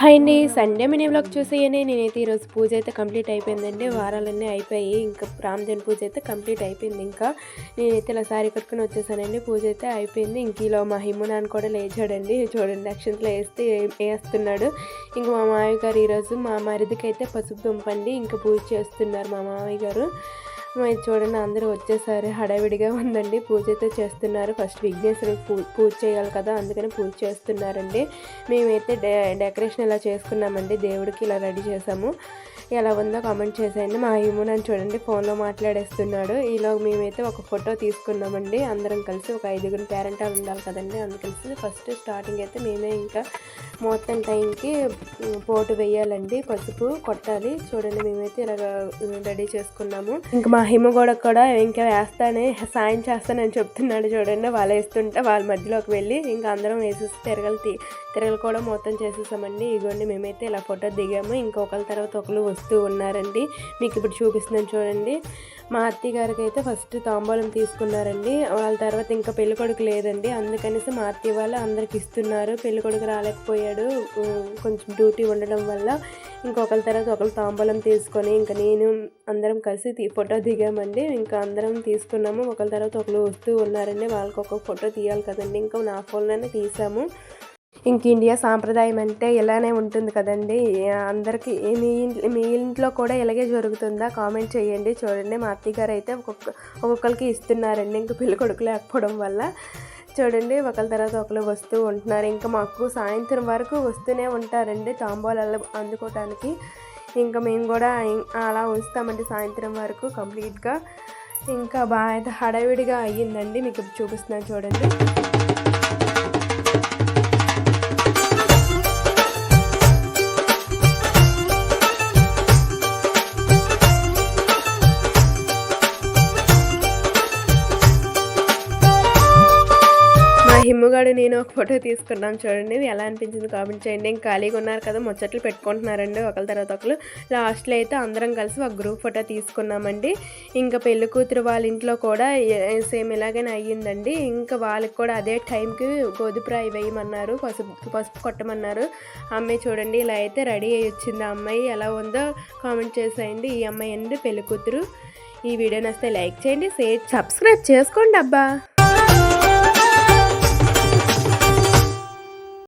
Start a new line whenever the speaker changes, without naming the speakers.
Hi అండి. Sunday mini vlog చూసేయండి. నేనైతే ఈరోజు పూజ అయితే కంప్లీట్ అయిపోయిందండి. వారాలన్నీ అయిపోయాయి. ఇంకా రామదేవుని పూజ అయితే కంప్లీట్ అయిపోయింది. ఇంకా నేనైతే ఇలా సారీ కట్టుకుని వచ్చేసానండి. పూజ అయితే అయిపోయింది. ఇంక ఇలా మా హిమ్మునాన్ని కూడా లేచాడండి. చూడండి అక్షంతలు వేస్తున్నాడు. ఇంకా మా మామయ్య గారు ఈరోజు మా మరిదికి అయితే పసుపు దుంపండి ఇంకా పూజ చేస్తున్నారు మా మామయ్య గారు. చూడండి అందరూ వచ్చేసారు. హడావిడిగా ఉందండి. పూజ అయితే చేస్తున్నారు. ఫస్ట్ విఘ్నేశ్వరుడు పూజ చేయాలి కదా, అందుకని పూజ చేస్తున్నారండి. మేమైతే డెకరేషన్ ఇలా చేసుకున్నామండి. దేవుడికి ఇలా రెడీ చేసాము. ఎలా ఉందో కామెంట్ చేసేయండి. మా హిమునని చూడండి ఫోన్లో మాట్లాడేస్తున్నాడు. ఈలో మేమైతే ఒక ఫోటో తీసుకున్నామండి. అందరం కలిసి ఒక 5 పేరెంటాలు ఉండాలి కదండి, అందుకలిసి ఫస్ట్ స్టార్టింగ్ అయితే మేమే ఇంకా మొత్తం టైంకి పోటు వేయాలండి, పసుపు కొట్టాలి. చూడండి మేమైతే ఇలాగ రెడీ చేసుకున్నాము. ఇంకా మా హిమ కూడా ఇంకా సాయం చేస్తానని చెప్తున్నాడు. చూడండి వాళ్ళు వేస్తుంటే వాళ్ళ మధ్యలోకి వెళ్ళి ఇంకా అందరం వేసేసి తిరగలు కూడా మొత్తం చేసేసామండి. ఇదిగోండి మేమైతే ఇలా ఫోటో దిగాము. ఇంకొకరి తర్వాత ఒకరు వస్తూ ఉన్నారండి. మీకు ఇప్పుడు చూపిస్తున్నాను చూడండి. మా అత్తయ్య గారికి అయితే ఫస్ట్ తాంబూలం తీసుకున్నారండి. వాళ్ళ తర్వాత ఇంకా పెళ్ళికొడుకు లేదండి, అందుకనేసి మా అత్తయ్య వాళ్ళు అందరికి ఇస్తున్నారు. పెళ్ళికొడుకు రాలేకపోయాడు కొంచెం డ్యూటీ ఉండడం వల్ల. ఇంకొకరి తర్వాత ఒకరు తాంబూలం తీసుకొని ఇంకా నేను అందరం కలిసి ఫోటో దిగామండి. ఇంకా అందరం తీసుకున్నాము. ఒకరి తర్వాత ఒకరు వస్తూ ఉన్నారండి. వాళ్ళకి ఒక ఫోటో తీయాలి కదండి, ఇంకా నా ఫోన్లోనే తీసాము. ఇంక ఇండియా సాంప్రదాయం అంటే ఇలానే ఉంటుంది కదండి. అందరికీ మీ ఇంట్లో కూడా ఇలాగే జరుగుతుందా కామెంట్ చేయండి. చూడండి మా అత్తయ్య గారు అయితే ఒక్కొక్కరికి ఇస్తున్నారండి ఇంకా పెళ్లి కొడుకు లేకపోవడం వల్ల. చూడండి ఒకరి తర్వాత ఒకరు వస్తూ ఉంటున్నారు. ఇంకా మాకు సాయంత్రం వరకు వస్తూనే ఉంటారండి తాంబూలాలు అందుకోవటానికి. ఇంకా మేము కూడా అలా ఉంచుతామండి సాయంత్రం వరకు కంప్లీట్గా. ఇంకా బాగా హడావిడిగా అయ్యిందండి. మీకు చూపిస్తున్నాను చూడండి. హిమ్ముగాడు నేను ఒక ఫోటో తీసుకున్నాం చూడండి. ఎలా అనిపించింది కామెంట్ చేయండి. ఇంకా ఖాళీగా ఉన్నారు కదా, ముచ్చట్లు పెట్టుకుంటున్నారండి ఒకరి తర్వాత ఒకరు. లాస్ట్లో అయితే అందరం కలిసి ఒక గ్రూప్ ఫోటో తీసుకున్నామండి. ఇంకా పెళ్లి కూతురు వాళ్ళ ఇంట్లో కూడా సేమ్ ఇలాగనే అయ్యిందండి. ఇంకా వాళ్ళకి కూడా అదే టైంకి గోధుమరాయి వేయమన్నారు, పసుపు కొట్టమన్నారు. అమ్మాయి చూడండి ఇలా అయితే రెడీ అయ్యి వచ్చింది. ఆ అమ్మాయి ఎలా ఉందో కామెంట్ చేసేయండి. ఈ అమ్మాయి అండి పెళ్లి కూతురు. ఈ వీడియో నచ్చితే లైక్ చేయండి, షేర్, సబ్స్క్రైబ్ చేసుకోండి అబ్బా.